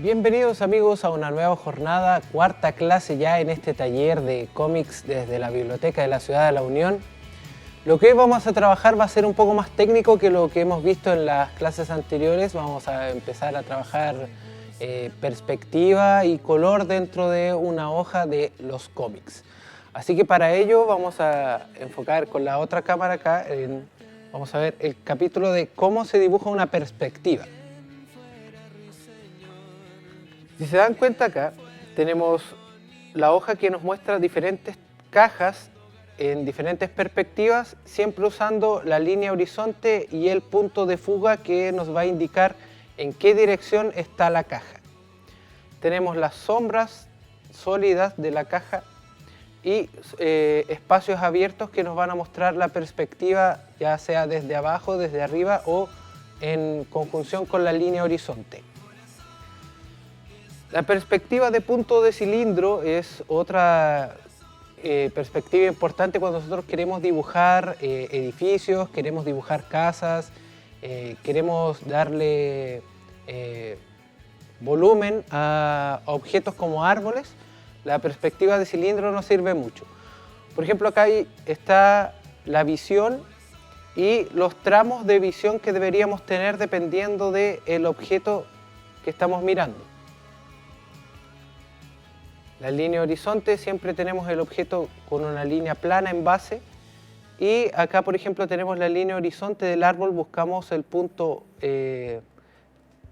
Bienvenidos amigos a una nueva jornada, cuarta clase ya en este taller de cómics desde la Biblioteca de la Ciudad de la Unión. Lo que hoy vamos a trabajar va a ser un poco más técnico que lo que hemos visto en las clases anteriores. Vamos a empezar a trabajar perspectiva y color dentro de una hoja de los cómics. Así que para ello vamos a enfocar con la otra cámara acá, vamos a ver el capítulo de cómo se dibuja una perspectiva. Si se dan cuenta acá, tenemos la hoja que nos muestra diferentes cajas en diferentes perspectivas, siempre usando la línea horizonte y el punto de fuga que nos va a indicar en qué dirección está la caja. Tenemos las sombras sólidas de la caja y espacios abiertos que nos van a mostrar la perspectiva, ya sea desde abajo, desde arriba o en conjunción con la línea horizonte. La perspectiva de punto de cilindro es otra perspectiva importante cuando nosotros queremos dibujar edificios, queremos dibujar casas, queremos darle volumen a objetos como árboles. La perspectiva de cilindro nos sirve mucho. Por ejemplo, acá está la visión y los tramos de visión que deberíamos tener dependiendo del objeto que estamos mirando. La línea horizonte, siempre tenemos el objeto con una línea plana en base, y acá por ejemplo tenemos la línea horizonte del árbol, buscamos el punto,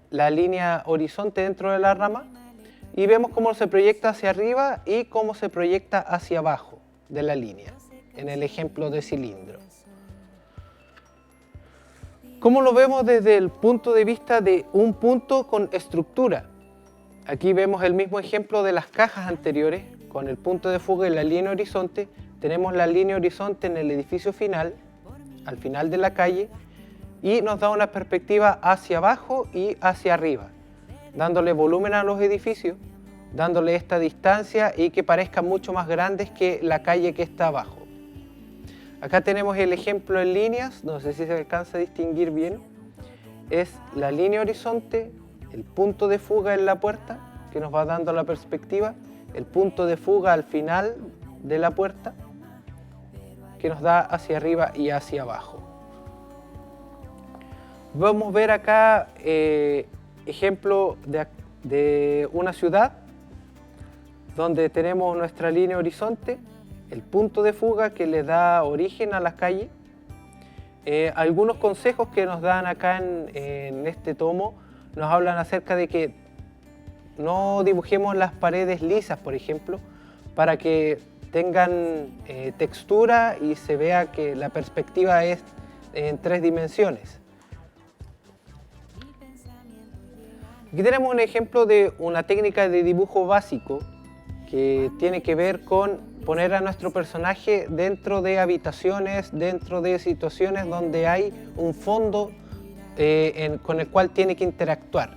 la línea horizonte dentro de la rama y vemos cómo se proyecta hacia arriba y cómo se proyecta hacia abajo de la línea, en el ejemplo de cilindro. ¿Cómo lo vemos desde el punto de vista de un punto con estructura? Aquí vemos el mismo ejemplo de las cajas anteriores, con el punto de fuga y la línea horizonte. Tenemos la línea horizonte en el edificio final, al final de la calle, y nos da una perspectiva hacia abajo y hacia arriba, dándole volumen a los edificios, dándole esta distancia y que parezcan mucho más grandes que la calle que está abajo. Acá tenemos el ejemplo en líneas, no sé si se alcanza a distinguir bien. Es la línea horizonte, el punto de fuga en la puerta, que nos va dando la perspectiva, el punto de fuga al final de la puerta, que nos da hacia arriba y hacia abajo. Vamos a ver acá ejemplo de una ciudad, donde tenemos nuestra línea horizonte, el punto de fuga que le da origen a la calle. Algunos consejos que nos dan acá en este tomo nos hablan acerca de que no dibujemos las paredes lisas, por ejemplo, para que tengan textura y se vea que la perspectiva es en 3 dimensiones. Aquí tenemos un ejemplo de una técnica de dibujo básico que tiene que ver con poner a nuestro personaje dentro de habitaciones, dentro de situaciones donde hay un fondo con el cual tiene que interactuar.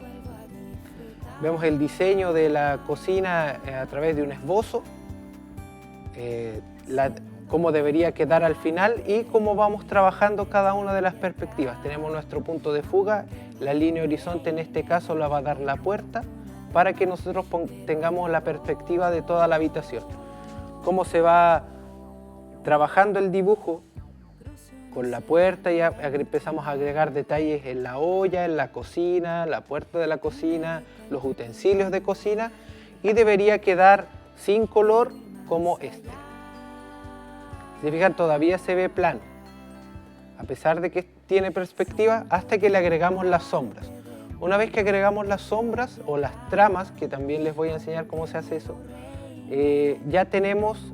Vemos el diseño de la cocina a través de un esbozo, cómo debería quedar al final y cómo vamos trabajando cada una de las perspectivas. Tenemos nuestro punto de fuga, la línea horizonte en este caso la va a dar la puerta para que nosotros tengamos la perspectiva de toda la habitación. Cómo se va trabajando el dibujo con la puerta, y empezamos a agregar detalles en la olla, en la cocina, la puerta de la cocina, los utensilios de cocina, y debería quedar sin color como este. Si fijan, todavía se ve plano, a pesar de que tiene perspectiva, hasta que le agregamos las sombras. Una vez que agregamos las sombras o las tramas, que también les voy a enseñar cómo se hace eso, ya tenemos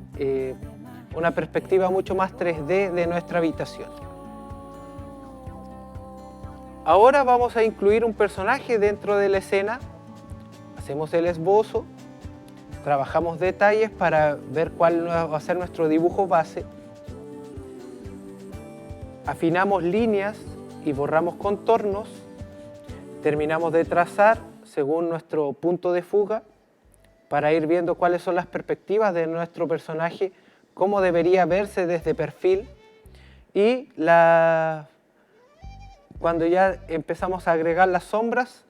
una perspectiva mucho más 3D de nuestra habitación. Ahora vamos a incluir un personaje dentro de la escena. Hacemos el esbozo, trabajamos detalles para ver cuál va a ser nuestro dibujo base. Afinamos líneas y borramos contornos. Terminamos de trazar según nuestro punto de fuga para ir viendo cuáles son las perspectivas de nuestro personaje, cómo debería verse desde perfil, y cuando ya empezamos a agregar las sombras,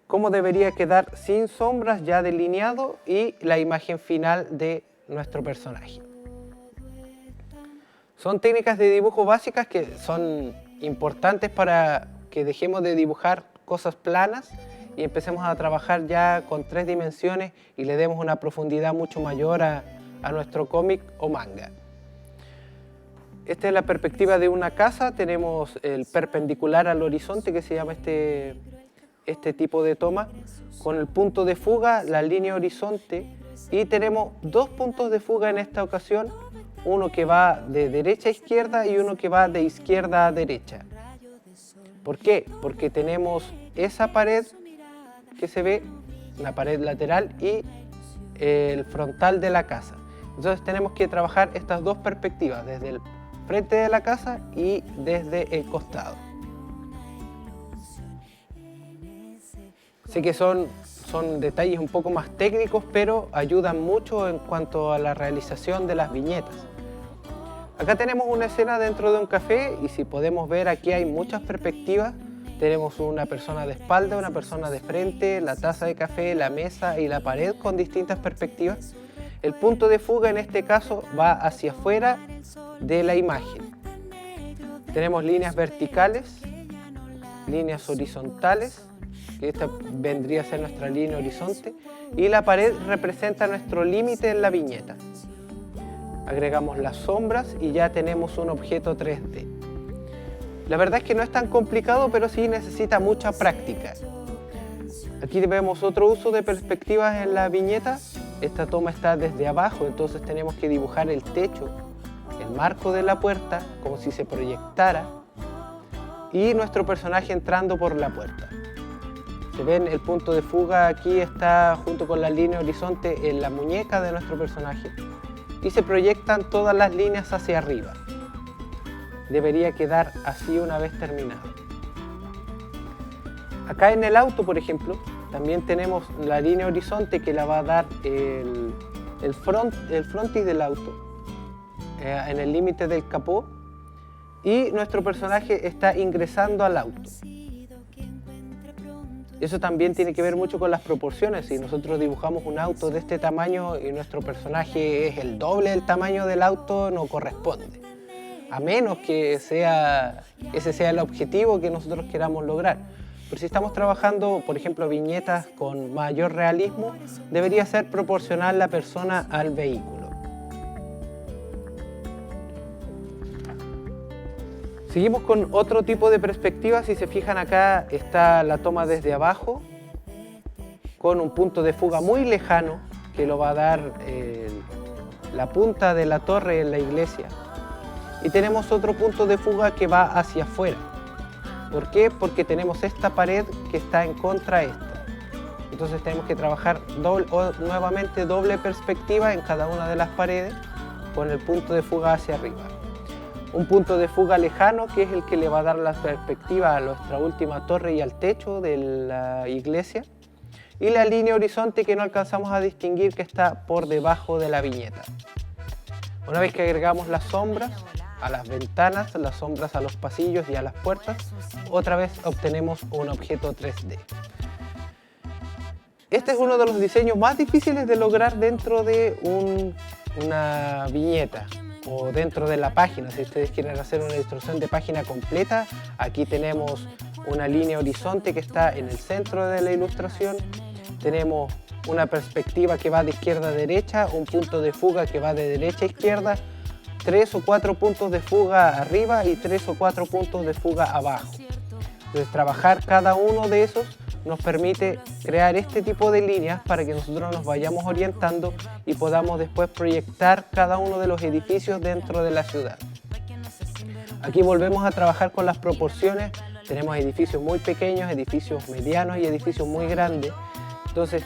cómo debería quedar sin sombras, ya delineado, y la imagen final de nuestro personaje. Son técnicas de dibujo básicas que son importantes para que dejemos de dibujar cosas planas y empecemos a trabajar ya con 3 dimensiones y le demos una profundidad mucho mayor a nuestro cómic o manga. Esta es la perspectiva de una casa. Tenemos el perpendicular al horizonte, que se llama este tipo de toma, con el punto de fuga, la línea horizonte, y tenemos 2 puntos de fuga en esta ocasión, uno que va de derecha a izquierda y uno que va de izquierda a derecha. ¿Por qué? Porque tenemos esa pared que se ve, la pared lateral, y el frontal de la casa. Entonces tenemos que trabajar estas 2 perspectivas, desde el frente de la casa y desde el costado. Sé que son detalles un poco más técnicos, pero ayudan mucho en cuanto a la realización de las viñetas. Acá tenemos una escena dentro de un café y si podemos ver, aquí hay muchas perspectivas. Tenemos una persona de espalda, una persona de frente, la taza de café, la mesa y la pared con distintas perspectivas. El punto de fuga en este caso va hacia afuera de la imagen. Tenemos líneas verticales, líneas horizontales, que esta vendría a ser nuestra línea horizonte, y la pared representa nuestro límite en la viñeta. Agregamos las sombras y ya tenemos un objeto 3D. La verdad es que no es tan complicado, pero sí necesita mucha práctica. Aquí vemos otro uso de perspectivas en la viñeta. Esta toma está desde abajo, entonces tenemos que dibujar el techo, el marco de la puerta, como si se proyectara, y nuestro personaje entrando por la puerta. Se ven, el punto de fuga aquí está junto con la línea horizonte en la muñeca de nuestro personaje y se proyectan todas las líneas hacia arriba. Debería quedar así una vez terminado. Acá en el auto, por ejemplo, también tenemos la línea horizonte que la va a dar el frontis del auto en el límite del capó, y nuestro personaje está ingresando al auto. Eso también tiene que ver mucho con las proporciones. Si nosotros dibujamos un auto de este tamaño y nuestro personaje es el doble del tamaño del auto, no corresponde. A menos que ese sea el objetivo que nosotros queramos lograr. Pero si estamos trabajando, por ejemplo, viñetas con mayor realismo, debería ser proporcional la persona al vehículo. Seguimos con otro tipo de perspectiva. Si se fijan, acá está la toma desde abajo con un punto de fuga muy lejano que lo va a dar la punta de la torre en la iglesia, y tenemos otro punto de fuga que va hacia afuera. ¿Por qué? Porque tenemos esta pared que está en contra de esta. Entonces tenemos que trabajar nuevamente doble perspectiva en cada una de las paredes con el punto de fuga hacia arriba. Un punto de fuga lejano que es el que le va a dar la perspectiva a nuestra última torre y al techo de la iglesia, y la línea horizonte que no alcanzamos a distinguir, que está por debajo de la viñeta. Una vez que agregamos las sombras a las ventanas, las sombras a los pasillos y a las puertas, otra vez obtenemos un objeto 3D. Este es uno de los diseños más difíciles de lograr dentro de una viñeta o dentro de la página. Si ustedes quieren hacer una ilustración de página completa, aquí tenemos una línea horizonte que está en el centro de la ilustración, tenemos una perspectiva que va de izquierda a derecha, un punto de fuga que va de derecha a izquierda, 3 o 4 puntos de fuga arriba y 3 o 4 puntos de fuga abajo. Entonces, trabajar cada uno de esos nos permite crear este tipo de líneas para que nosotros nos vayamos orientando y podamos después proyectar cada uno de los edificios dentro de la ciudad. Aquí volvemos a trabajar con las proporciones. Tenemos edificios muy pequeños, edificios medianos y edificios muy grandes. Entonces,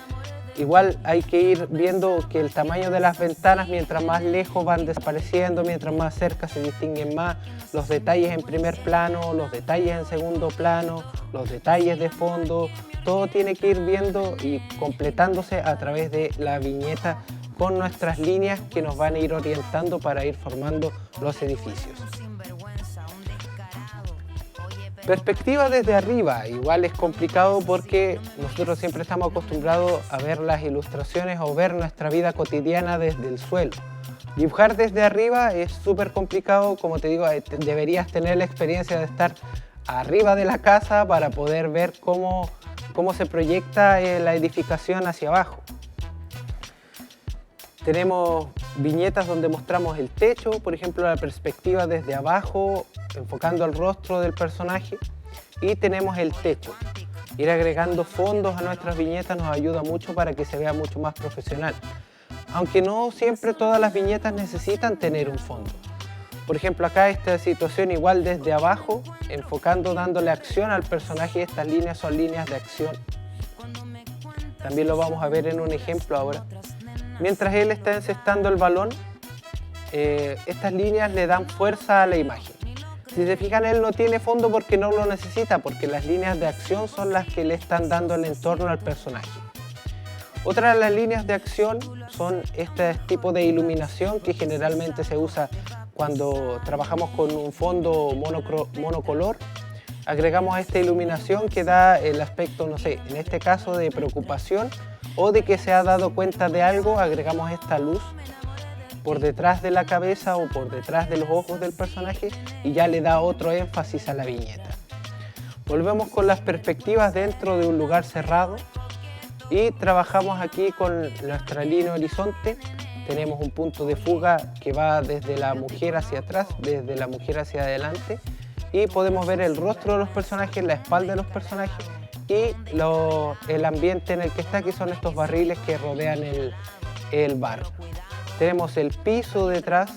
igual hay que ir viendo que el tamaño de las ventanas, mientras más lejos van desapareciendo, mientras más cerca se distinguen más los detalles en primer plano, los detalles en segundo plano, los detalles de fondo. Todo tiene que ir viendo y completándose a través de la viñeta con nuestras líneas que nos van a ir orientando para ir formando los edificios. Perspectiva desde arriba, igual es complicado porque nosotros siempre estamos acostumbrados a ver las ilustraciones o ver nuestra vida cotidiana desde el suelo. Dibujar desde arriba es súper complicado, como te digo, deberías tener la experiencia de estar arriba de la casa para poder ver cómo se proyecta la edificación hacia abajo. Tenemos viñetas donde mostramos el techo, por ejemplo, la perspectiva desde abajo, enfocando el rostro del personaje, y tenemos el techo. Ir agregando fondos a nuestras viñetas nos ayuda mucho para que se vea mucho más profesional. Aunque no siempre todas las viñetas necesitan tener un fondo. Por ejemplo, acá esta situación igual desde abajo, enfocando, dándole acción al personaje, estas líneas son líneas de acción. También lo vamos a ver en un ejemplo ahora. Mientras él está encestando el balón, estas líneas le dan fuerza a la imagen. Si se fijan, él no tiene fondo porque no lo necesita, porque las líneas de acción son las que le están dando el entorno al personaje. Otra de las líneas de acción son este tipo de iluminación que generalmente se usa cuando trabajamos con un fondo monocolor. Agregamos esta iluminación que da el aspecto, no sé, en este caso de preocupación o de que se ha dado cuenta de algo. Agregamos esta luz por detrás de la cabeza o por detrás de los ojos del personaje y ya le da otro énfasis a la viñeta. Volvemos con las perspectivas dentro de un lugar cerrado y trabajamos aquí con nuestra línea horizonte. Tenemos un punto de fuga que va desde la mujer hacia atrás, desde la mujer hacia adelante, y podemos ver el rostro de los personajes, la espalda de los personajes y el ambiente en el que está, que son estos barriles que rodean el bar. Tenemos el piso detrás,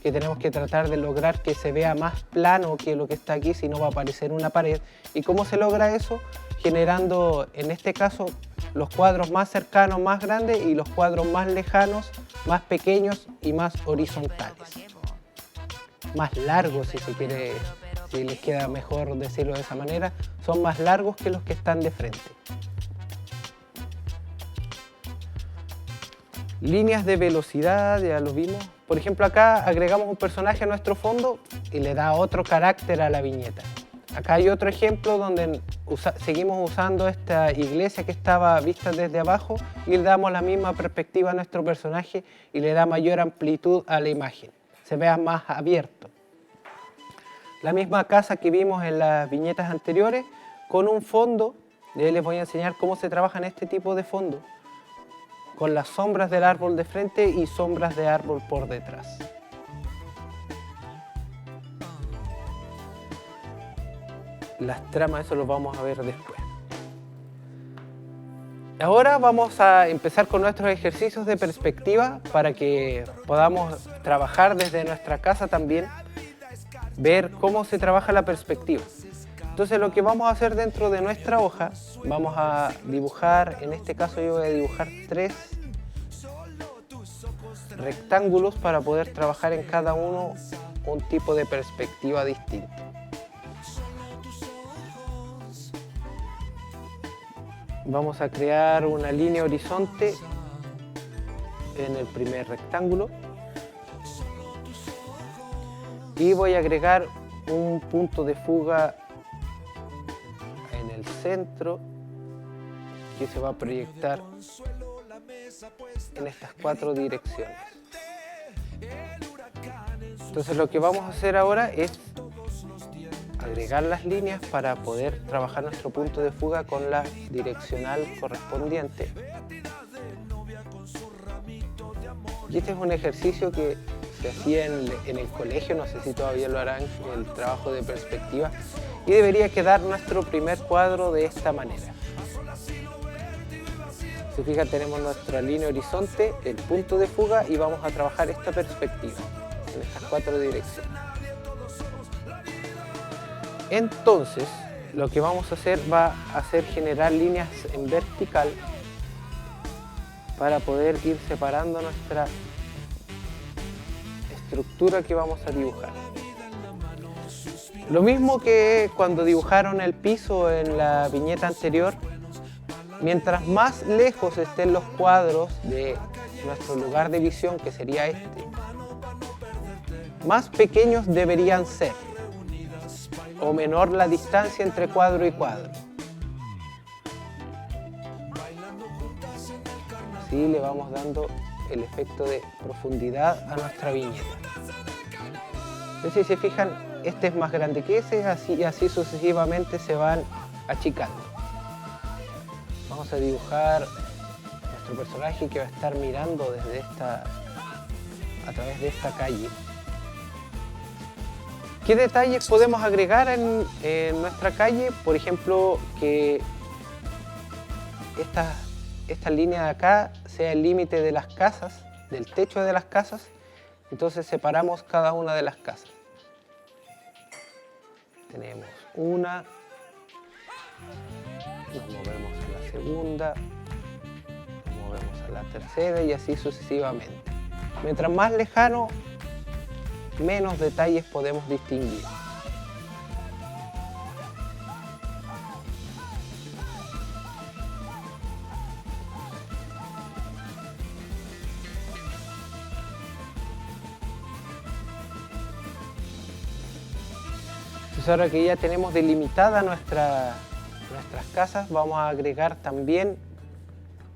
que tenemos que tratar de lograr que se vea más plano que lo que está aquí, si no va a aparecer una pared. ¿Y cómo se logra eso? Generando, en este caso, los cuadros más cercanos, más grandes, y los cuadros más lejanos, más pequeños y más horizontales. Más largos, si se quiere, si les queda mejor decirlo de esa manera, son más largos que los que están de frente. Líneas de velocidad, ya lo vimos. Por ejemplo, acá agregamos un personaje a nuestro fondo y le da otro carácter a la viñeta. Acá hay otro ejemplo donde seguimos usando esta iglesia que estaba vista desde abajo y le damos la misma perspectiva a nuestro personaje y le da mayor amplitud a la imagen. Se vea más abierto. La misma casa que vimos en las viñetas anteriores con un fondo. Les voy a enseñar cómo se trabaja en este tipo de fondo, con las sombras del árbol de frente y sombras de árbol por detrás. Las tramas, eso lo vamos a ver después. Ahora vamos a empezar con nuestros ejercicios de perspectiva para que podamos trabajar desde nuestra casa también, ver cómo se trabaja la perspectiva. Entonces lo que vamos a hacer dentro de nuestra hoja, vamos a dibujar, en este caso yo voy a dibujar 3 rectángulos para poder trabajar en cada uno un tipo de perspectiva distinto. Vamos a crear una línea horizonte en el primer rectángulo y voy a agregar un punto de fuga en el centro que se va a proyectar en estas 4 direcciones. Entonces lo que vamos a hacer ahora es agregar las líneas para poder trabajar nuestro punto de fuga con la direccional correspondiente. Y este es un ejercicio que se hacía en el colegio, no sé si todavía lo harán, el trabajo de perspectiva, y debería quedar nuestro primer cuadro de esta manera. Si fijan, tenemos nuestra línea horizonte, el punto de fuga, y vamos a trabajar esta perspectiva en estas 4 direcciones. Entonces, lo que vamos a hacer va a ser generar líneas en vertical para poder ir separando nuestra estructura que vamos a dibujar. Lo mismo que cuando dibujaron el piso en la viñeta anterior, mientras más lejos estén los cuadros de nuestro lugar de visión, que sería este, más pequeños deberían ser. o menor la distancia entre cuadro y cuadro. Así le vamos dando el efecto de profundidad a nuestra viñeta. Entonces, si se fijan, este es más grande que ese, y así sucesivamente se van achicando. Vamos a dibujar nuestro personaje que va a estar mirando a través de esta calle. ¿Qué detalles podemos agregar en nuestra calle? Por ejemplo, que esta línea de acá sea el límite de las casas, del techo de las casas. Entonces separamos cada una de las casas. Tenemos una, nos movemos a la segunda, nos movemos a la tercera y así sucesivamente. Mientras más lejano, menos detalles podemos distinguir. Entonces, ahora que ya tenemos delimitada nuestras casas, vamos a agregar también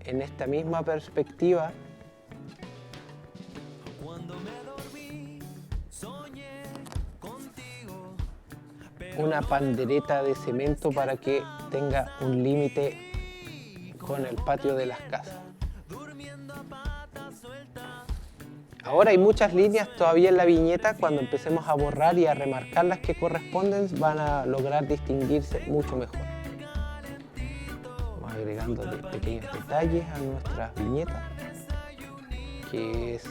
en esta misma perspectiva una pandereta de cemento para que tenga un límite con el patio de las casas. Ahora hay muchas líneas todavía en la viñeta. Cuando empecemos a borrar y a remarcar las que corresponden, van a lograr distinguirse mucho mejor. Vamos agregando pequeños detalles a nuestras viñetas, que es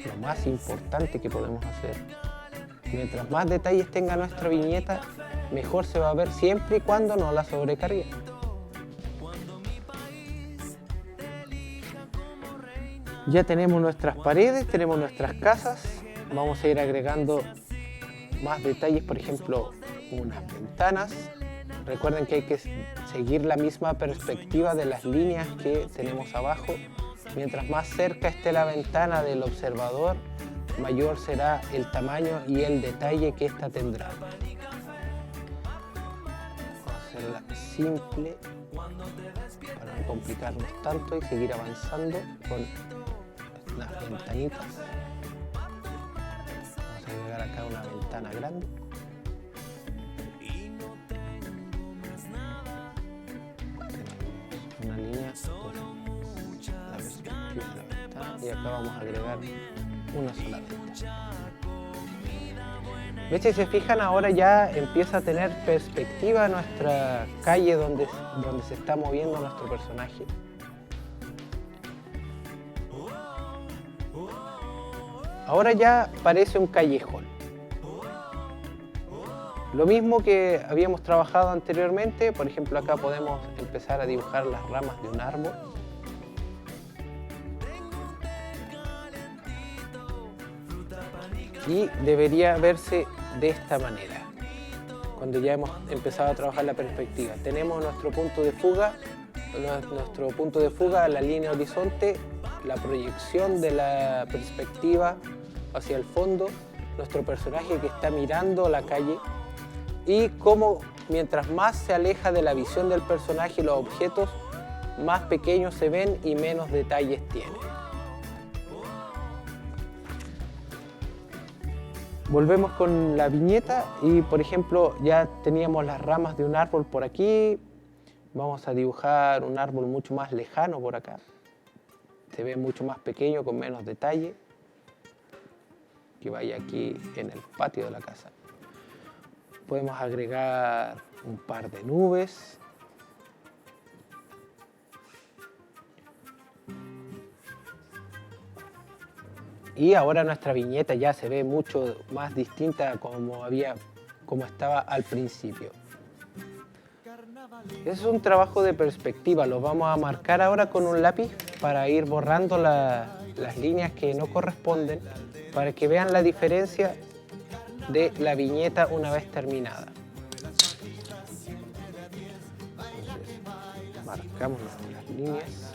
lo más importante que podemos hacer. Mientras más detalles tenga nuestra viñeta, mejor se va a ver, siempre y cuando no la sobrecargue. Ya tenemos nuestras paredes, tenemos nuestras casas. Vamos a ir agregando más detalles, por ejemplo, unas ventanas. Recuerden que hay que seguir la misma perspectiva de las líneas que tenemos abajo. Mientras más cerca esté la ventana del observador, mayor será el tamaño y el detalle que ésta tendrá. Vamos a hacerla simple para no complicarnos tanto y seguir avanzando con las ventanitas. Vamos a agregar acá una ventana grande. Tenemos una línea, la perspectiva de la ventana, y acá vamos a agregar una sola ventana. ¿Ves? Si se fijan, ahora ya empieza a tener perspectiva nuestra calle donde se está moviendo nuestro personaje. Ahora ya parece un callejón. Lo mismo que habíamos trabajado anteriormente. Por ejemplo, acá podemos empezar a dibujar las ramas de un árbol. Y debería verse de esta manera. Cuando ya hemos empezado a trabajar la perspectiva, tenemos nuestro punto de fuga, la línea horizonte, la proyección de la perspectiva hacia el fondo, nuestro personaje que está mirando la calle, y cómo mientras más se aleja de la visión del personaje, los objetos más pequeños se ven y menos detalles tienen. Volvemos con la viñeta y, por ejemplo, ya teníamos las ramas de un árbol por aquí. Vamos a dibujar un árbol mucho más lejano por acá. Se ve mucho más pequeño, con menos detalle, que vaya aquí en el patio de la casa. Podemos agregar un par de nubes. Y ahora nuestra viñeta ya se ve mucho más distinta como estaba al principio. Es un trabajo de perspectiva, lo vamos a marcar ahora con un lápiz para ir borrando las líneas que no corresponden, para que vean la diferencia de la viñeta una vez terminada. Entonces, marcamos las líneas.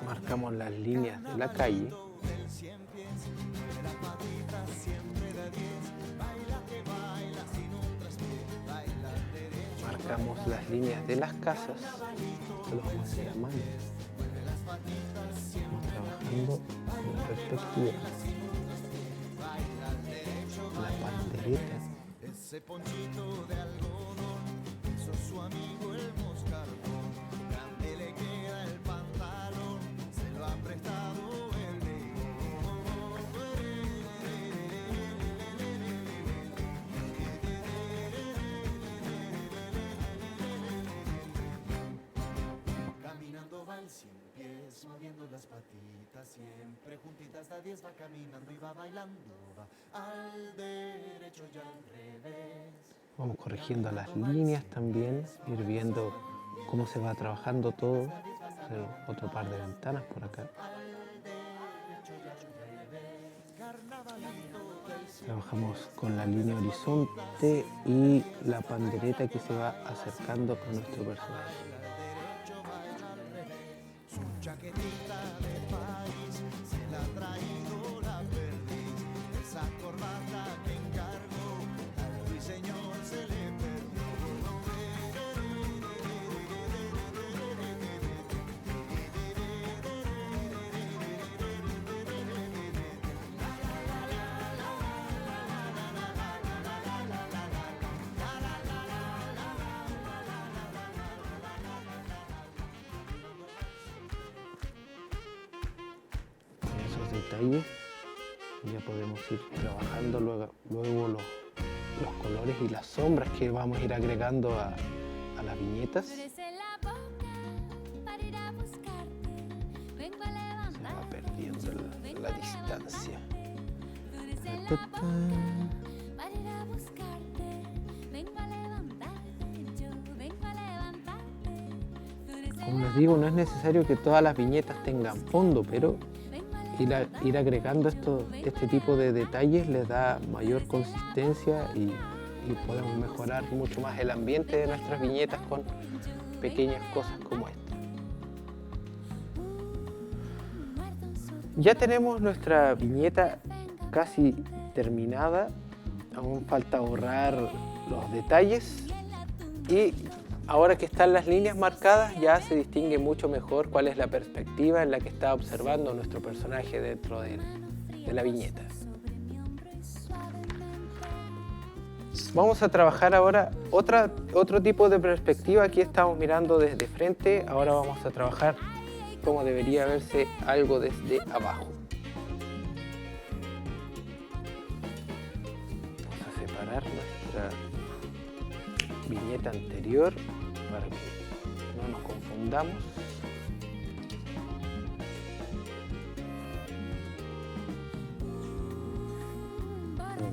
Marcamos las líneas de la calle. Marcamos las líneas de las casas. Esto lo vamos a hacer a mano. Estamos trabajando en la perspectiva. La pandereta. Ese ponchito de algodón hizo su amigo el moscardón. Grande le queda el pantalón, se lo ha prestado el negón. Caminando va el sin pies, moviendo las patitas, siempre juntitas da 10 va caminando y va bailando, va al derecho y al revés. Vamos corrigiendo las líneas también, ir viendo cómo se va trabajando todo. Otro par de ventanas por acá. Trabajamos con la línea horizonte y la pandereta que se va acercando con nuestro personaje. Su chaquetita de país se la ha traído la perdiz. Esa corbata que encargó al ruiseñor se le perdió. Detalles, ya podemos ir trabajando luego los colores y las sombras que vamos a ir agregando a las viñetas. Se va perdiendo la distancia. Como les digo, no es necesario que todas las viñetas tengan fondo, pero ir agregando este tipo de detalles les da mayor consistencia y podemos mejorar mucho más el ambiente de nuestras viñetas con pequeñas cosas como esta. Ya tenemos nuestra viñeta casi terminada, aún falta borrar los detalles y ahora que están las líneas marcadas ya se distingue mucho mejor cuál es la perspectiva en la que está observando nuestro personaje dentro de la viñeta. Vamos a trabajar ahora otro tipo de perspectiva. Aquí estamos mirando desde frente, ahora vamos a trabajar como debería verse algo desde abajo. Vamos a separar nuestra viñeta anterior para que no nos confundamos.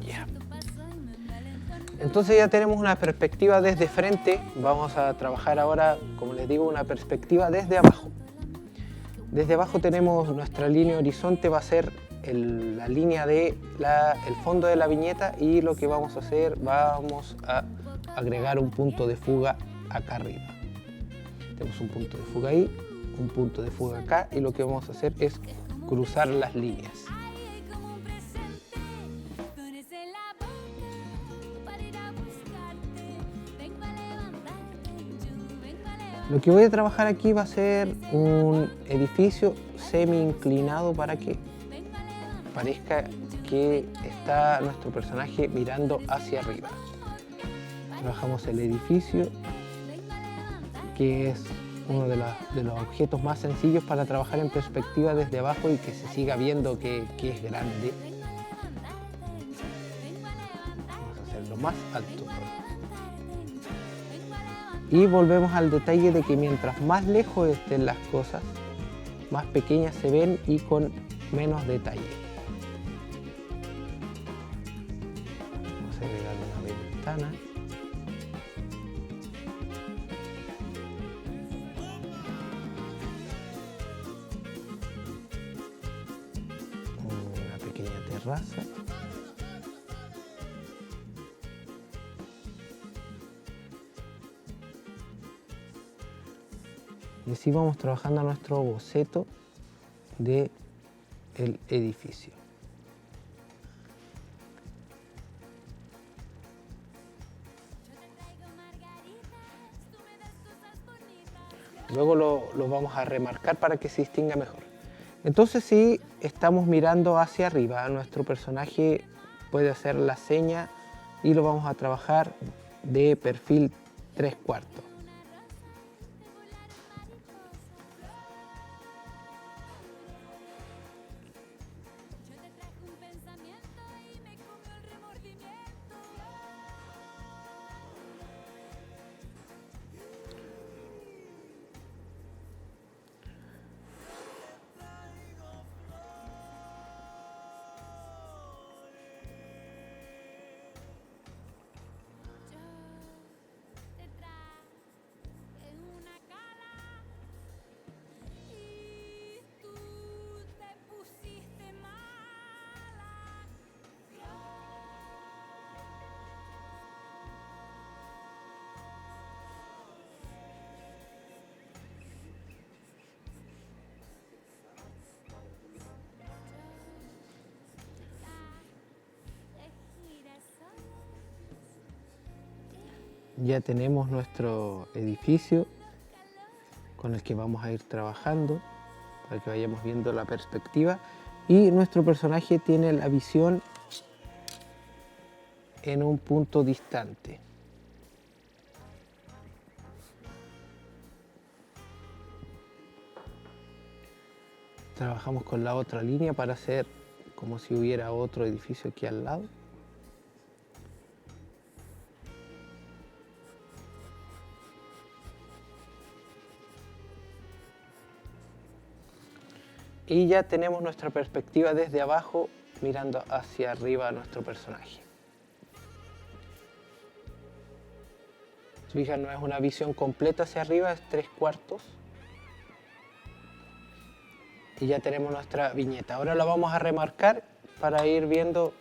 Ya. Entonces ya tenemos una perspectiva desde frente. Vamos a trabajar ahora, como les digo, una perspectiva desde abajo. Desde abajo tenemos nuestra línea horizonte, va a ser la línea de el fondo de la viñeta y lo que vamos a hacer, vamos a agregar un punto de fuga acá arriba. Tenemos un punto de fuga ahí, un punto de fuga acá y lo que vamos a hacer es cruzar las líneas. Lo que voy a trabajar aquí va a ser un edificio semi inclinado para que parezca que está nuestro personaje mirando hacia arriba. Trabajamos el edificio, que es uno de los objetos más sencillos para trabajar en perspectiva desde abajo y que se siga viendo que es grande. Vamos a hacerlo más alto. Y volvemos al detalle de que mientras más lejos estén las cosas, más pequeñas se ven y con menos detalle. Vamos a agregar una ventana. terraza. Y así vamos trabajando nuestro boceto del edificio. Luego lo vamos a remarcar para que se distinga mejor. Entonces, si estamos mirando hacia arriba, nuestro personaje puede hacer la seña y lo vamos a trabajar de perfil 3/4. Ya tenemos nuestro edificio con el que vamos a ir trabajando para que vayamos viendo la perspectiva, y nuestro personaje tiene la visión en un punto distante. Trabajamos con la otra línea para hacer como si hubiera otro edificio aquí al lado. Y ya tenemos nuestra perspectiva desde abajo, mirando hacia arriba a nuestro personaje. Si fijan, no es una visión completa hacia arriba, es 3/4. Y ya tenemos nuestra viñeta. Ahora la vamos a remarcar para ir viendo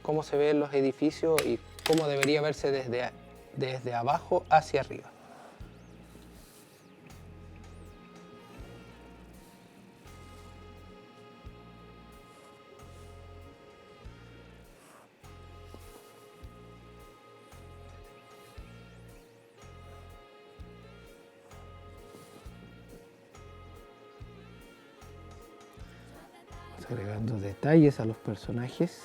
cómo se ven los edificios y cómo debería verse desde abajo hacia arriba. Agregando detalles a los personajes.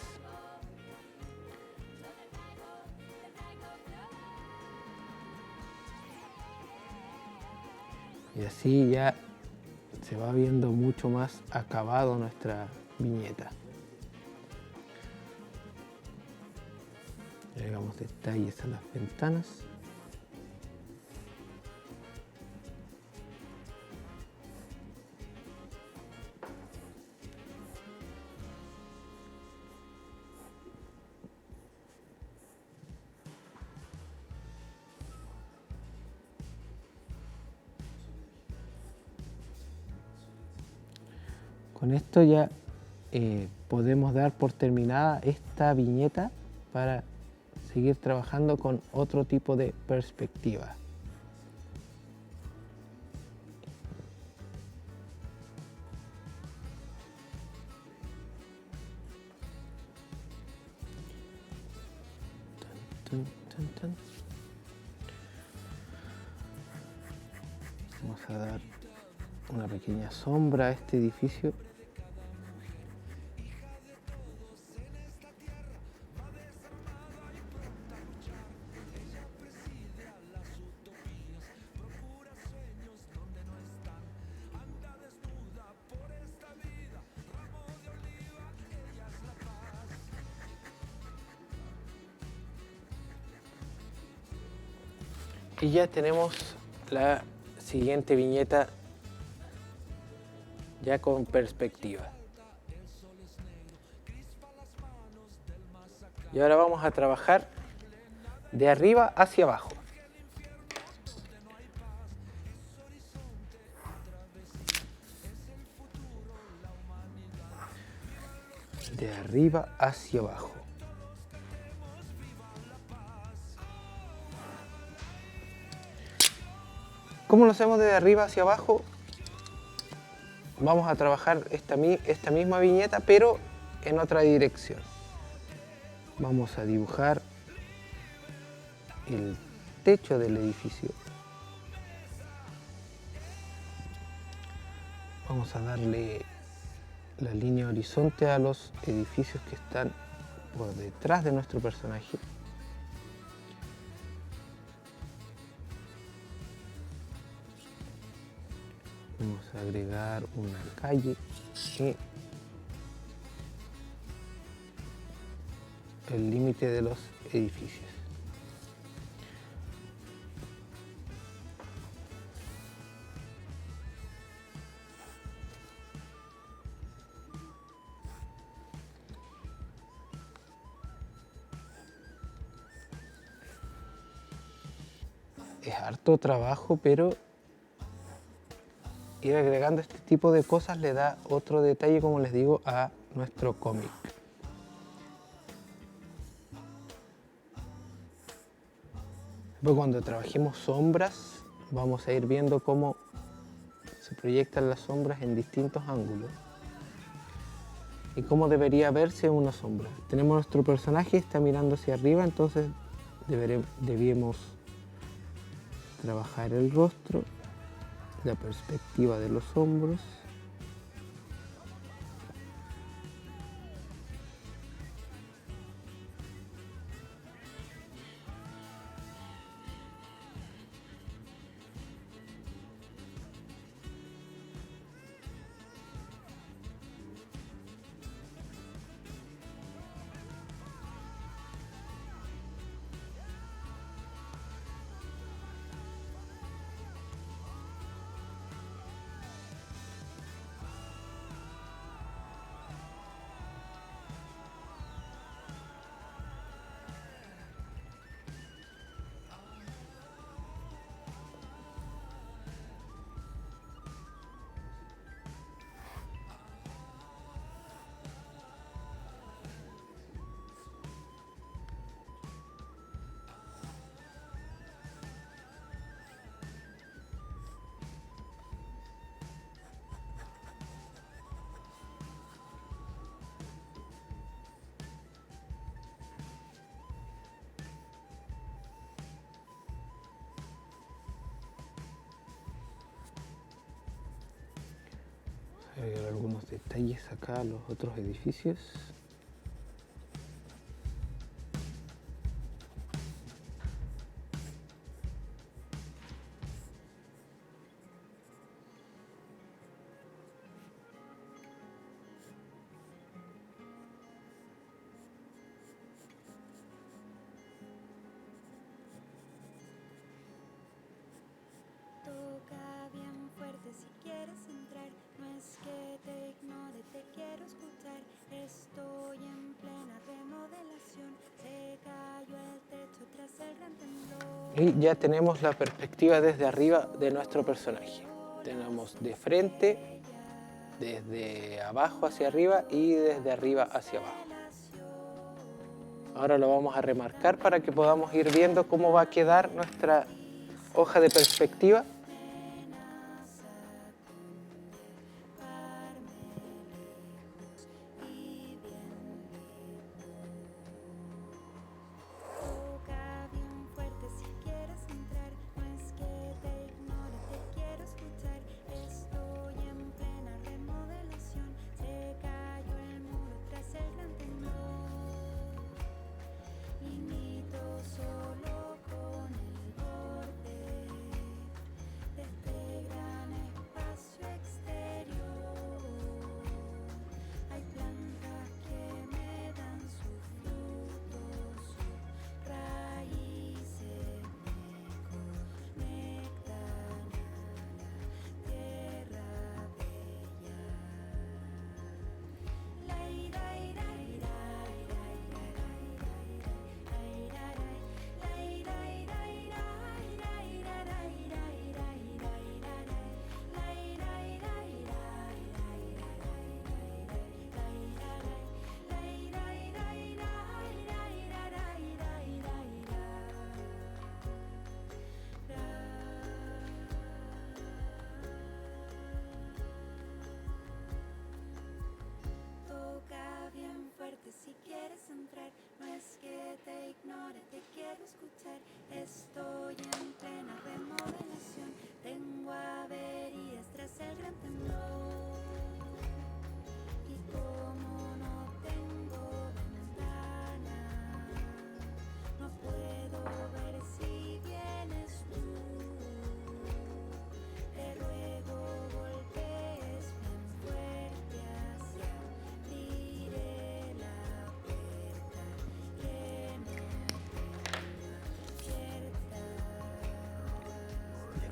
Y así ya se va viendo mucho más acabado nuestra viñeta. Agregamos detalles a las ventanas. Con esto ya podemos dar por terminada esta viñeta para seguir trabajando con otro tipo de perspectiva. Tan, tan, tan. Vamos a dar una pequeña sombra a este edificio. Y ya tenemos la siguiente viñeta ya con perspectiva. Y ahora vamos a trabajar de arriba hacia abajo. De arriba hacia abajo. ¿Cómo lo hacemos desde arriba hacia abajo? Vamos a trabajar esta misma viñeta, pero en otra dirección. Vamos a dibujar el techo del edificio. Vamos a darle la línea horizonte a los edificios que están por detrás de nuestro personaje. Vamos a agregar una calle y el límite de los edificios. Es harto trabajo, pero ir agregando este tipo de cosas le da otro detalle, como les digo, a nuestro cómic. Después, cuando trabajemos sombras, vamos a ir viendo cómo se proyectan las sombras en distintos ángulos y cómo debería verse una sombra. Tenemos nuestro personaje, está mirando hacia arriba, entonces debemos trabajar el rostro, la perspectiva de los hombros, agregar algunos detalles acá a los otros edificios. Toca bien fuerte si quieres entrar, no es que te ignore, te quiero escuchar. Estoy en plena remodelación, se cayó el techo tras el gran temblor. Y ya tenemos la perspectiva desde arriba de nuestro personaje. Tenemos de frente, desde abajo hacia arriba y desde arriba hacia abajo. Ahora lo vamos a remarcar para que podamos ir viendo cómo va a quedar nuestra hoja de perspectiva. Toca bien fuerte si quieres entrar, no es que te ignore, te quiero escuchar. Estoy en plena remodelación, se cayó el muro tras el gran temblor. Limito solo con el borde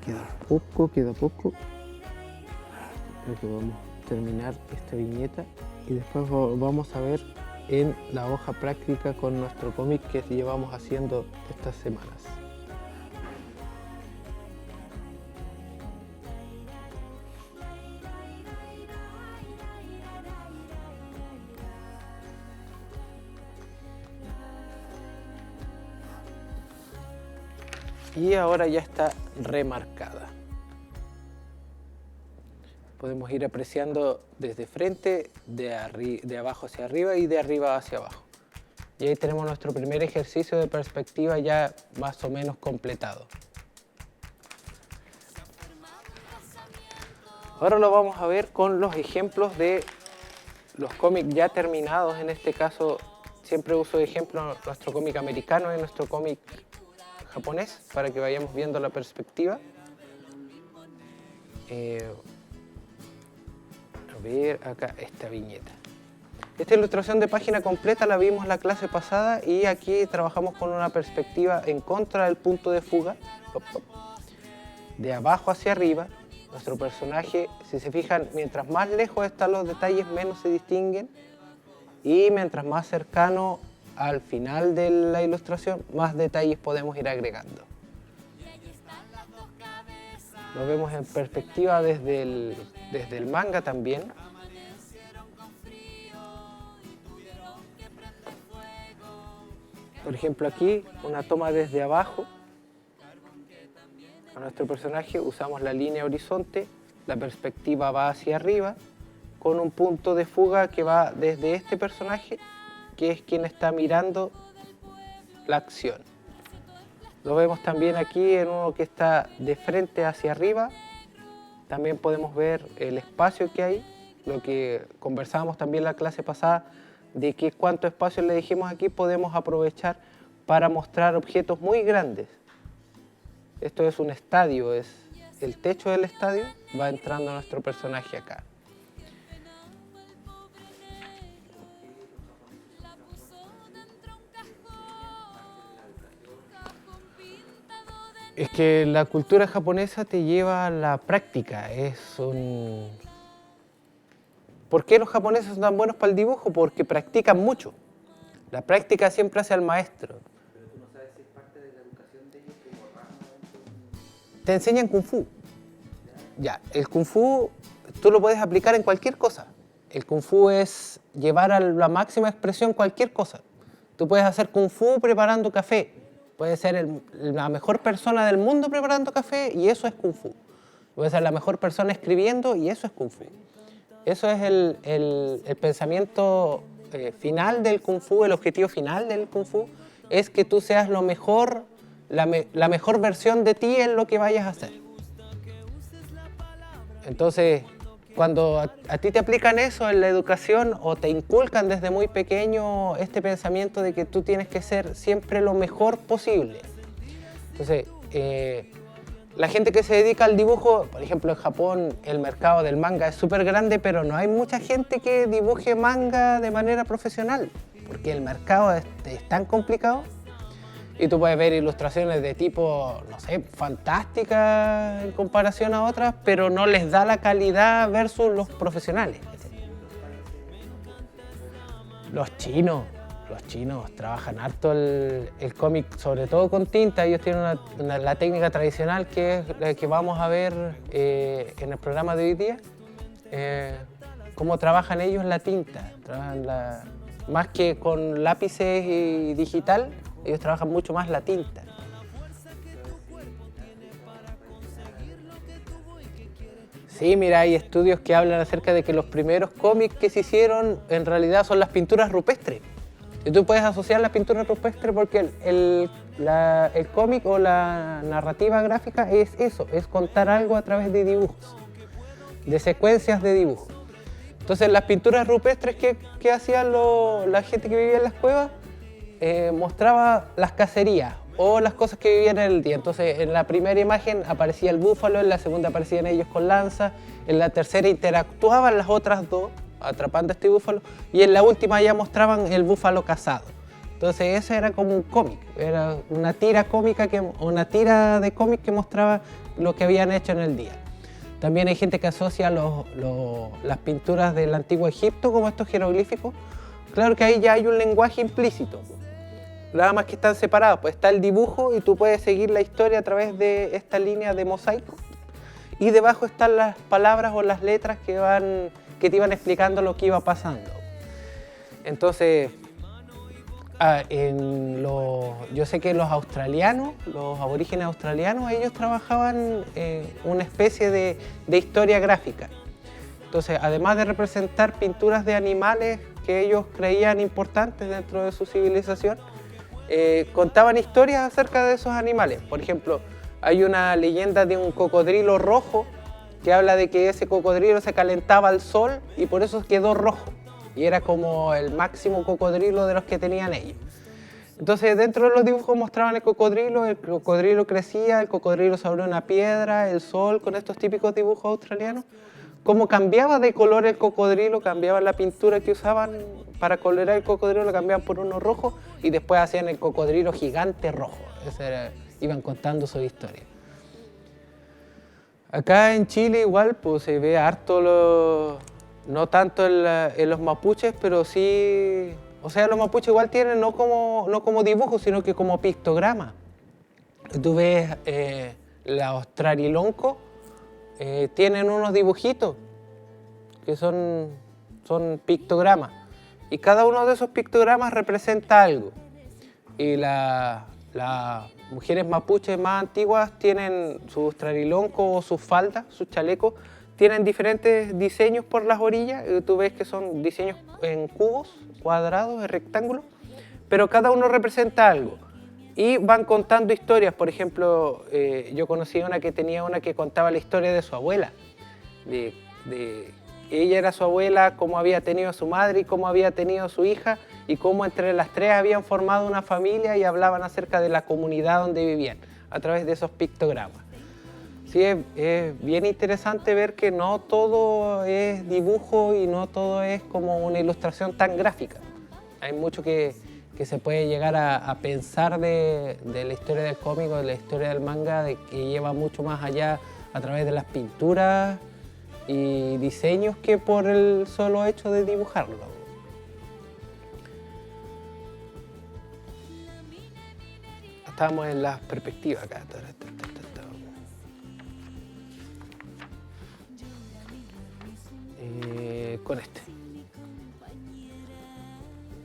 queda poco. Creo que vamos a terminar esta viñeta y después vamos a ver en la hoja práctica con nuestro cómic que llevamos haciendo estas semanas. Y ahora ya está remarcada. Podemos ir apreciando desde frente, de abajo hacia arriba y de arriba hacia abajo. Y ahí tenemos nuestro primer ejercicio de perspectiva ya más o menos completado. Ahora lo vamos a ver con los ejemplos de los cómics ya terminados. En este caso siempre uso de ejemplo nuestro cómic americano y nuestro cómic japonés para que vayamos viendo la perspectiva. A ver acá esta viñeta. Esta ilustración de página completa la vimos la clase pasada y aquí trabajamos con una perspectiva en contra del punto de fuga, de abajo hacia arriba. Nuestro personaje, si se fijan, mientras más lejos están los detalles, menos se distinguen, y mientras más cercano al final de la ilustración, más detalles podemos ir agregando. Lo vemos en perspectiva desde el manga también. Por ejemplo, aquí una toma desde abajo. A nuestro personaje usamos la línea horizonte, la perspectiva va hacia arriba, con un punto de fuga que va desde este personaje, que es quien está mirando la acción. Lo vemos también aquí en uno que está de frente hacia arriba. También podemos ver el espacio que hay, lo que conversábamos también la clase pasada, de que cuánto espacio le dijimos aquí podemos aprovechar para mostrar objetos muy grandes. Esto es un estadio, es el techo del estadio, va entrando nuestro personaje acá. Es que la cultura japonesa te lleva a la práctica, ¿Por qué los japoneses son tan buenos para el dibujo? Porque practican mucho. La práctica siempre hace al maestro. Pero tú no sabes si es parte de la educación de ellos como rama. Te enseñan Kung Fu. Ya, el Kung Fu tú lo puedes aplicar en cualquier cosa. El Kung Fu es llevar a la máxima expresión cualquier cosa. Tú puedes hacer Kung Fu preparando café. Puedes ser la mejor persona del mundo preparando café y eso es Kung Fu. Puedes ser la mejor persona escribiendo y eso es Kung Fu. Eso es el pensamiento final del Kung Fu, el objetivo final del Kung Fu, es que tú seas lo mejor, la mejor versión de ti en lo que vayas a hacer. Entonces, cuando a ti te aplican eso en la educación o te inculcan desde muy pequeño este pensamiento de que tú tienes que ser siempre lo mejor posible. Entonces, la gente que se dedica al dibujo, por ejemplo en Japón el mercado del manga es súper grande, pero no hay mucha gente que dibuje manga de manera profesional, porque el mercado es tan complicado y tú puedes ver ilustraciones de tipo, no sé, fantásticas en comparación a otras, pero no les da la calidad versus los profesionales. Los chinos trabajan harto el cómic, sobre todo con tinta. Ellos tienen la técnica tradicional que es la que vamos a ver en el programa de hoy día. Cómo trabajan ellos la tinta. Más que con lápices y digital, ellos trabajan mucho más la tinta. Sí, mira, hay estudios que hablan acerca de que los primeros cómics que se hicieron en realidad son las pinturas rupestres. Y tú puedes asociar las pinturas rupestres porque el cómic o la narrativa gráfica es eso, es contar algo a través de dibujos, de secuencias de dibujos. Entonces las pinturas rupestres que hacían la gente que vivía en las cuevas, mostraba las cacerías o las cosas que vivían en el día. Entonces en la primera imagen aparecía el búfalo, en la segunda aparecían ellos con lanza, en la tercera interactuaban las otras dos atrapando a este búfalo y en la última ya mostraban el búfalo cazado. Entonces ese era como un cómic, era una tira cómica, una tira de cómic que mostraba lo que habían hecho en el día. También hay gente que asocia las pinturas del antiguo Egipto como estos jeroglíficos. Claro que ahí ya hay un lenguaje implícito, nada más que están separados, pues está el dibujo y tú puedes seguir la historia a través de esta línea de mosaico y debajo están las palabras o las letras que te iban explicando lo que iba pasando. Entonces, yo sé que los australianos, los aborígenes australianos, ellos trabajaban una especie de historia gráfica. Entonces, además de representar pinturas de animales que ellos creían importantes dentro de su civilización, contaban historias acerca de esos animales. Por ejemplo, hay una leyenda de un cocodrilo rojo que habla de que ese cocodrilo se calentaba al sol y por eso quedó rojo. Y era como el máximo cocodrilo de los que tenían ellos. Entonces, dentro de los dibujos mostraban el cocodrilo crecía, el cocodrilo sobre una piedra, el sol, con estos típicos dibujos australianos. Cómo cambiaba de color el cocodrilo, cambiaban la pintura que usaban para colorear el cocodrilo, lo cambiaban por uno rojo y después hacían el cocodrilo gigante rojo. Iban contando su historia. Acá en Chile igual pues, se ve harto, no tanto en los mapuches, pero sí, o sea, los mapuches igual tienen no como dibujos, sino que como pictogramas. Tú ves los Trarilonco, tienen unos dibujitos que son pictogramas y cada uno de esos pictogramas representa algo. Y las mujeres mapuches más antiguas tienen sus trariloncos o sus faldas, sus chalecos, tienen diferentes diseños por las orillas. Tú ves que son diseños en cubos, cuadrados, en rectángulos, pero cada uno representa algo. Y van contando historias. Por ejemplo, yo conocí una que contaba la historia de su abuela. Ella era su abuela, cómo había tenido a su madre y cómo había tenido a su hija y cómo entre las tres habían formado una familia y hablaban acerca de la comunidad donde vivían a través de esos pictogramas. Sí, es bien interesante ver que no todo es dibujo y no todo es como una ilustración tan gráfica. Hay mucho que se puede llegar a pensar de la historia del cómic o de la historia del manga, de que lleva mucho más allá a través de las pinturas y diseños que por el solo hecho de dibujarlo. Estamos en las perspectivas acá. Con este.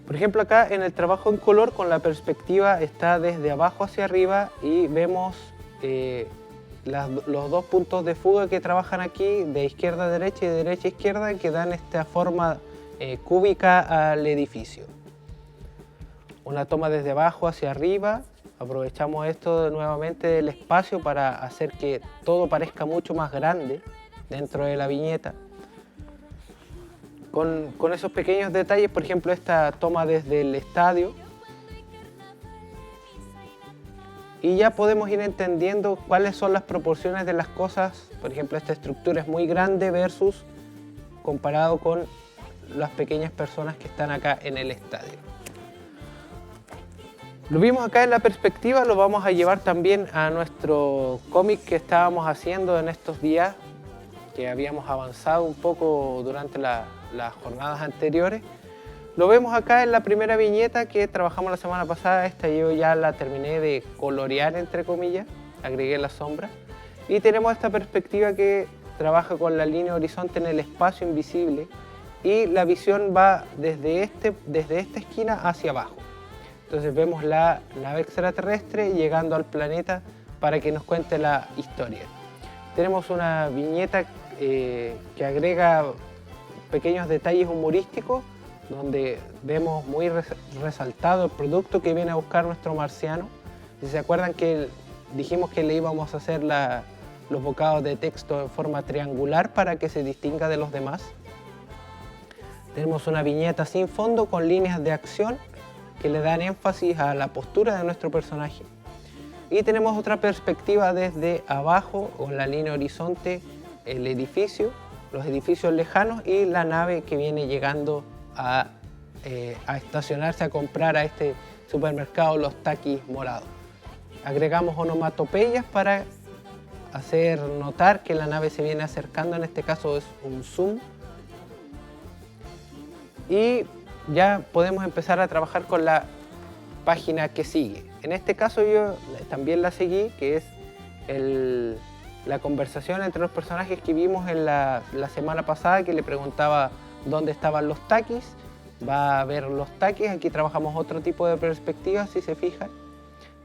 Por ejemplo, acá en el trabajo en color con la perspectiva está desde abajo hacia arriba y vemos los dos puntos de fuga que trabajan aquí de izquierda a derecha y de derecha a izquierda que dan esta forma cúbica al edificio. Una toma desde abajo hacia arriba, aprovechamos esto nuevamente del espacio para hacer que todo parezca mucho más grande dentro de la viñeta. Con esos pequeños detalles, por ejemplo, esta toma desde el estadio. Y ya podemos ir entendiendo cuáles son las proporciones de las cosas. Por ejemplo, esta estructura es muy grande versus comparado con las pequeñas personas que están acá en el estadio. Lo vimos acá en la perspectiva, lo vamos a llevar también a nuestro cómic que estábamos haciendo en estos días, que habíamos avanzado un poco durante las jornadas anteriores. Lo vemos acá en la primera viñeta que trabajamos la semana pasada. Esta yo ya la terminé de colorear, entre comillas, agregué la sombra. Y tenemos esta perspectiva que trabaja con la línea horizonte en el espacio invisible y la visión va desde esta esquina hacia abajo. Entonces vemos la nave extraterrestre llegando al planeta para que nos cuente la historia. Tenemos una viñeta que agrega pequeños detalles humorísticos donde vemos muy resaltado el producto que viene a buscar nuestro marciano. Si se acuerdan que dijimos que le íbamos a hacer los bocados de texto en forma triangular para que se distinga de los demás. Tenemos una viñeta sin fondo con líneas de acción que le dan énfasis a la postura de nuestro personaje. Y tenemos otra perspectiva desde abajo con la línea horizonte, el edificio, los edificios lejanos y la nave que viene llegando a estacionarse, a comprar a este supermercado Los Takis morados. Agregamos onomatopeyas para hacer notar que la nave se viene acercando, en este caso es un zoom. Y ya podemos empezar a trabajar con la página que sigue. En este caso yo también la seguí, que es la conversación entre los personajes que vimos en la semana pasada, que le preguntaba dónde estaban los takis. Va a ver los takis, aquí trabajamos otro tipo de perspectiva, si se fijan.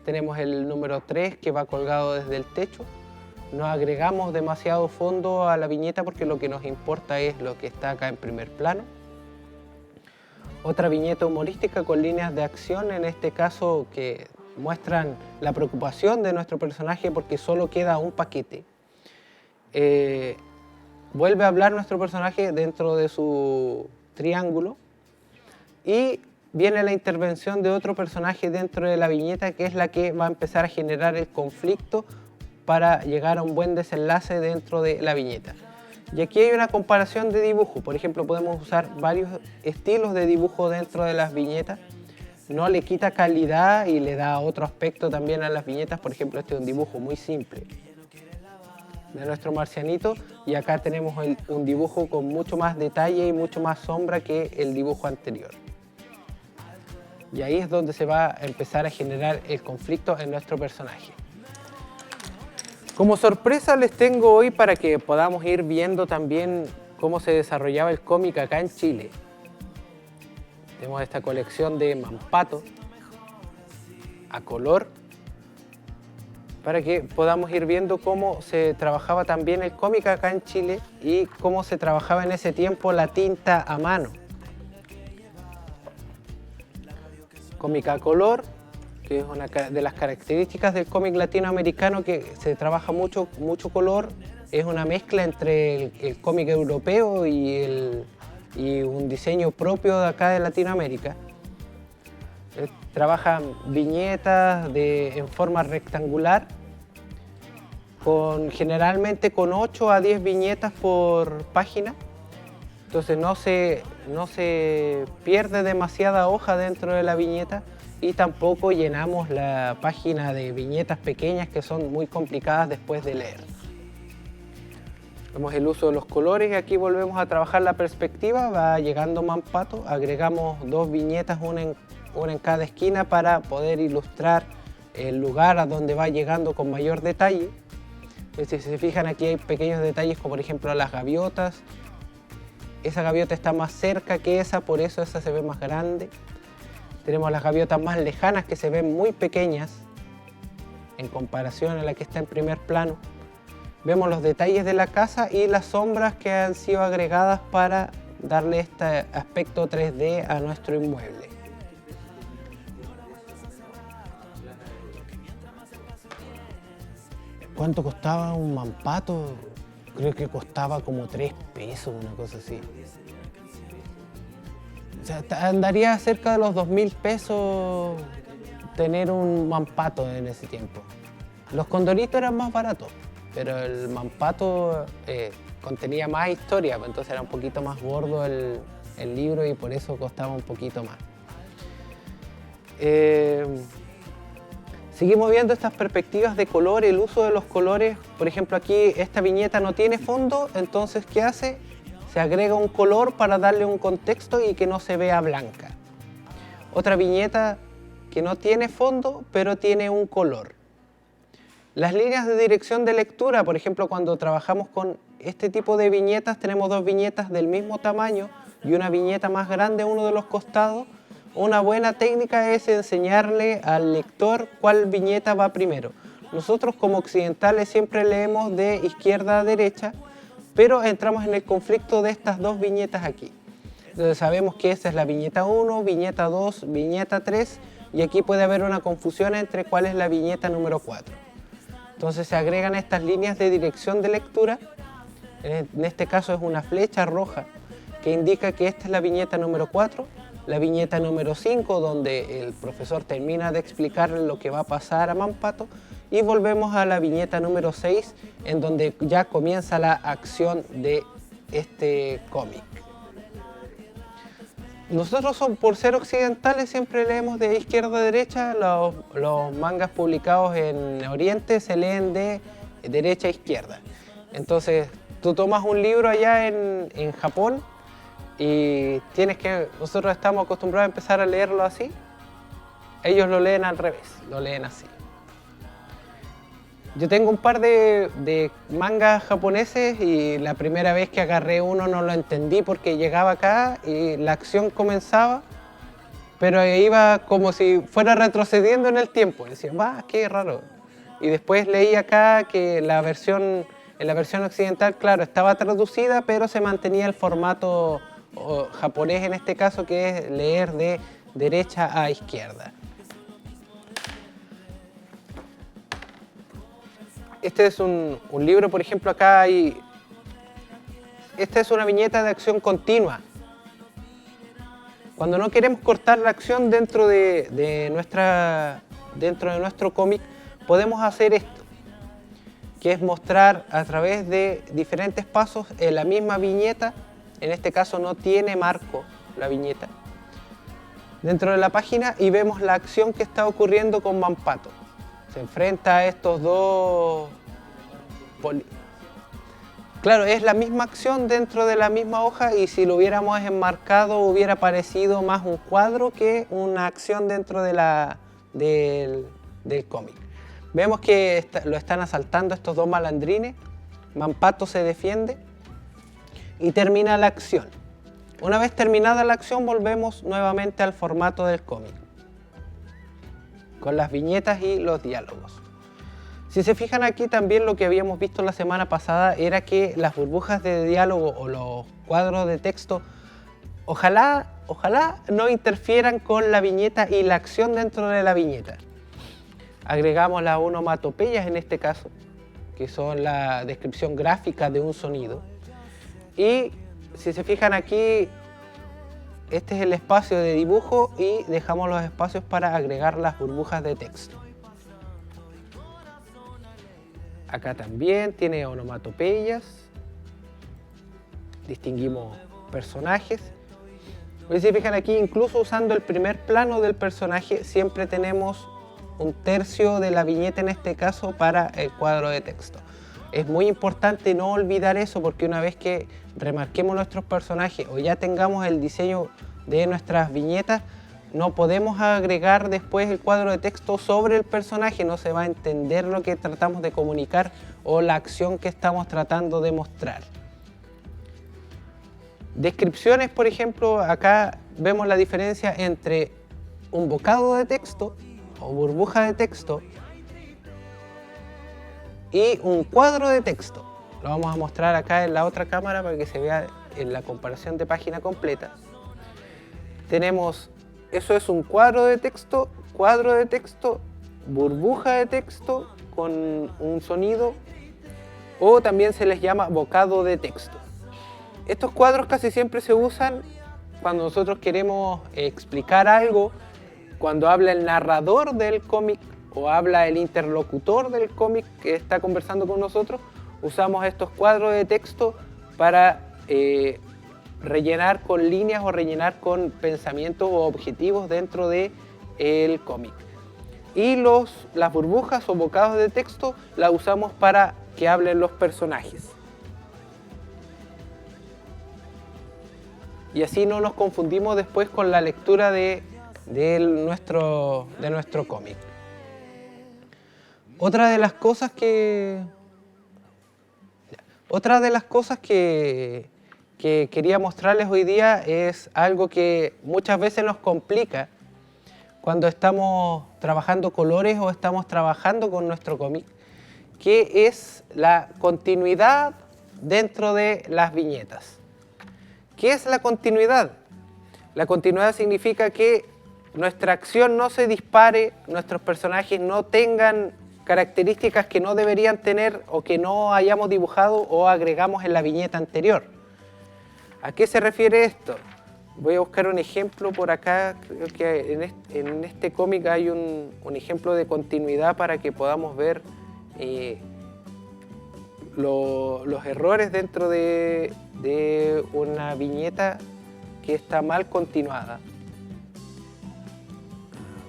Tenemos el número 3 que va colgado desde el techo. No agregamos demasiado fondo a la viñeta porque lo que nos importa es lo que está acá en primer plano. Otra viñeta humorística con líneas de acción, en este caso que muestran la preocupación de nuestro personaje porque solo queda un paquete. Vuelve a hablar nuestro personaje dentro de su triángulo y viene la intervención de otro personaje dentro de la viñeta, que es la que va a empezar a generar el conflicto para llegar a un buen desenlace dentro de la viñeta. Y aquí hay una comparación de dibujo. Por ejemplo, podemos usar varios estilos de dibujo dentro de las viñetas. No le quita calidad y le da otro aspecto también a las viñetas. Por ejemplo, este es un dibujo muy simple de nuestro marcianito, y acá tenemos un dibujo con mucho más detalle y mucho más sombra que el dibujo anterior. Y ahí es donde se va a empezar a generar el conflicto en nuestro personaje. Como sorpresa les tengo hoy para que podamos ir viendo también cómo se desarrollaba el cómic acá en Chile. Tenemos esta colección de Mampato a color para que podamos ir viendo cómo se trabajaba también el cómic acá en Chile y cómo se trabajaba en ese tiempo la tinta a mano. Cómic a color, que es una de las características del cómic latinoamericano, que se trabaja mucho color, es una mezcla entre el cómic europeo y un diseño propio de acá de Latinoamérica. Trabajan viñetas en forma rectangular, generalmente con 8 a 10 viñetas por página. Entonces no se pierde demasiada hoja dentro de la viñeta y tampoco llenamos la página de viñetas pequeñas que son muy complicadas después de leer. Vemos el uso de los colores y aquí volvemos a trabajar la perspectiva. Va llegando Mampato, agregamos 2 viñetas, una en cada esquina para poder ilustrar el lugar a donde va llegando con mayor detalle. Si se fijan, aquí hay pequeños detalles como por ejemplo las gaviotas. Esa gaviota está más cerca que esa, por eso esa se ve más grande. Tenemos las gaviotas más lejanas que se ven muy pequeñas en comparación a la que está en primer plano. Vemos los detalles de la casa y las sombras que han sido agregadas para darle este aspecto 3D a nuestro inmueble. ¿Cuánto costaba un Mampato? Creo que costaba como 3 pesos, una cosa así. O sea, andaría cerca de los 2.000 pesos tener un Mampato en ese tiempo. Los Condoritos eran más baratos, pero el Mampato contenía más historia, entonces era un poquito más gordo el libro y por eso costaba un poquito más. Seguimos viendo estas perspectivas de color, el uso de los colores. Por ejemplo, aquí esta viñeta no tiene fondo, entonces ¿qué hace? Se agrega un color para darle un contexto y que no se vea blanca. Otra viñeta que no tiene fondo, pero tiene un color. Las líneas de dirección de lectura, por ejemplo, cuando trabajamos con este tipo de viñetas, tenemos 2 viñetas del mismo tamaño y una viñeta más grande a uno de los costados. Una buena técnica es enseñarle al lector cuál viñeta va primero. Nosotros como occidentales siempre leemos de izquierda a derecha, pero entramos en el conflicto de estas 2 viñetas aquí. Entonces sabemos que esta es la viñeta 1, viñeta 2, viñeta 3, y aquí puede haber una confusión entre cuál es la viñeta número 4. Entonces se agregan estas líneas de dirección de lectura. En este caso es una flecha roja que indica que esta es la viñeta número 4, la viñeta número 5, donde el profesor termina de explicarle lo que va a pasar a Mampato, y volvemos a la viñeta número 6, en donde ya comienza la acción de este cómic. Nosotros, por ser occidentales, siempre leemos de izquierda a derecha. Los mangas publicados en Oriente se leen de derecha a izquierda. Entonces, tú tomas un libro allá en Japón y nosotros estamos acostumbrados a empezar a leerlo así. Ellos lo leen al revés, lo leen así. Yo tengo un par de mangas japoneses y la primera vez que agarré uno no lo entendí porque llegaba acá y la acción comenzaba, pero iba como si fuera retrocediendo en el tiempo. Decía, qué raro. Y después leí acá que en la versión occidental, claro, estaba traducida, pero se mantenía el formato japonés en este caso, que es leer de derecha a izquierda. Este es un libro, por ejemplo, acá esta es una viñeta de acción continua. Cuando no queremos cortar la acción dentro de nuestro cómic, podemos hacer esto, que es mostrar a través de diferentes pasos en la misma viñeta. En este caso no tiene marco la viñeta dentro de la página, y vemos la acción que está ocurriendo con Manpato. Se enfrenta a estos dos... Claro, es la misma acción dentro de la misma hoja, y si lo hubiéramos enmarcado hubiera parecido más un cuadro que una acción dentro del cómic. Vemos que lo están asaltando estos dos malandrines. Manpato se defiende y termina la acción. Una vez terminada la acción, volvemos nuevamente al formato del cómic, con las viñetas y los diálogos. Si se fijan aquí, también lo que habíamos visto la semana pasada era que las burbujas de diálogo o los cuadros de texto ojalá no interfieran con la viñeta y la acción dentro de la viñeta. Agregamos las onomatopeyas en este caso, que son la descripción gráfica de un sonido. Y si se fijan aquí, este es el espacio de dibujo y dejamos los espacios para agregar las burbujas de texto. Acá también tiene onomatopeyas, distinguimos personajes. Si se fijan aquí, incluso usando el primer plano del personaje, siempre tenemos un tercio de la viñeta en este caso para el cuadro de texto. Es muy importante no olvidar eso, porque una vez que remarquemos nuestros personajes o ya tengamos el diseño de nuestras viñetas, no podemos agregar después el cuadro de texto sobre el personaje, no se va a entender lo que tratamos de comunicar o la acción que estamos tratando de mostrar. Descripciones, por ejemplo, acá vemos la diferencia entre un bocado de texto o burbuja de texto y un cuadro de texto. Lo vamos a mostrar acá en la otra cámara para que se vea en la comparación de página completa. Tenemos, eso es un cuadro de texto, burbuja de texto con un sonido, o también se les llama bocado de texto. Estos cuadros casi siempre se usan cuando nosotros queremos explicar algo, cuando habla el narrador del cómic o habla el interlocutor del cómic que está conversando con nosotros. Usamos estos cuadros de texto para rellenar con líneas o rellenar con pensamientos o objetivos dentro del cómic. Y las burbujas o bocados de texto las usamos para que hablen los personajes. Y así no nos confundimos después con la lectura de nuestro cómic. Otra de las cosas que quería mostrarles hoy día es algo que muchas veces nos complica cuando estamos trabajando colores o estamos trabajando con nuestro cómic, que es la continuidad dentro de las viñetas. ¿Qué es la continuidad? La continuidad significa que nuestra acción no se dispare, nuestros personajes no tengan características que no deberían tener o que no hayamos dibujado o agregamos en la viñeta anterior. ¿A qué se refiere esto? Voy a buscar un ejemplo por acá. Creo que en este cómic hay un ejemplo de continuidad para que podamos ver los errores dentro de una viñeta que está mal continuada.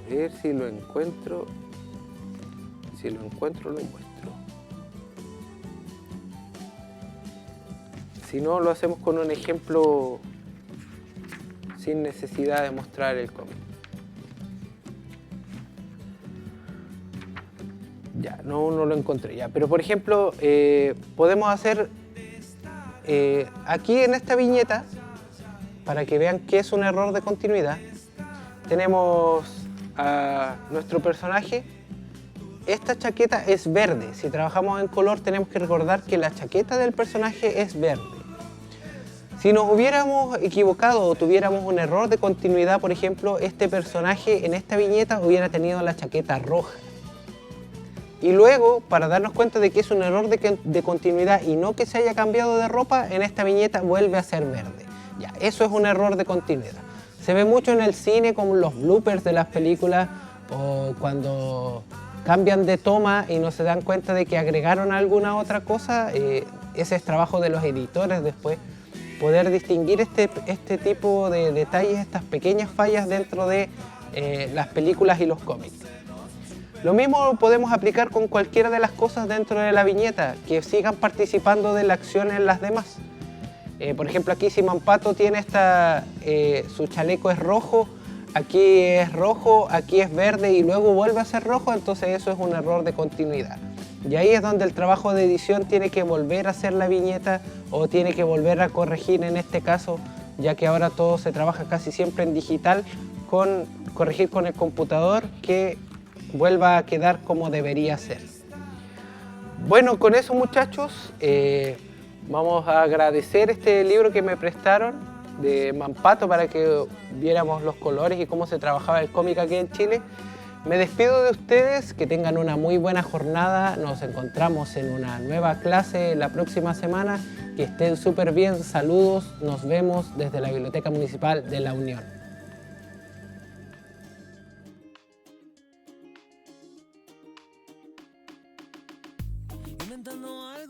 A ver si lo encuentro. Si lo encuentro, lo muestro. Si no, lo hacemos con un ejemplo sin necesidad de mostrar el cómic. Ya, no lo encontré ya. Pero por ejemplo, podemos hacer aquí en esta viñeta, para que vean que es un error de continuidad, tenemos a nuestro personaje. Esta chaqueta es verde. Si trabajamos en color, tenemos que recordar que la chaqueta del personaje es verde. Si nos hubiéramos equivocado o tuviéramos un error de continuidad, por ejemplo, este personaje en esta viñeta hubiera tenido la chaqueta roja. Y luego, para darnos cuenta de que es un error de continuidad y no que se haya cambiado de ropa, en esta viñeta vuelve a ser verde. Ya, eso es un error de continuidad. Se ve mucho en el cine con los bloopers de las películas o cuando cambian de toma y no se dan cuenta de que agregaron alguna otra cosa. Ese es trabajo de los editores después, poder distinguir este tipo de detalles, estas pequeñas fallas dentro de las películas y los cómics. Lo mismo lo podemos aplicar con cualquiera de las cosas dentro de la viñeta, que sigan participando de la acción en las demás. Por ejemplo, aquí si Mampato tiene su chaleco es rojo, aquí es rojo, aquí es verde y luego vuelve a ser rojo, entonces eso es un error de continuidad. Y ahí es donde el trabajo de edición tiene que volver a hacer la viñeta o tiene que volver a corregir en este caso, ya que ahora todo se trabaja casi siempre en digital, corregir con el computador que vuelva a quedar como debería ser. Bueno, con eso muchachos, vamos a agradecer este libro que me prestaron de Mampato para que viéramos los colores y cómo se trabajaba el cómic aquí en Chile. Me despido de ustedes, que tengan una muy buena jornada, nos encontramos en una nueva clase la próxima semana, que estén súper bien, saludos, nos vemos desde la Biblioteca Municipal de La Unión. Inventando algo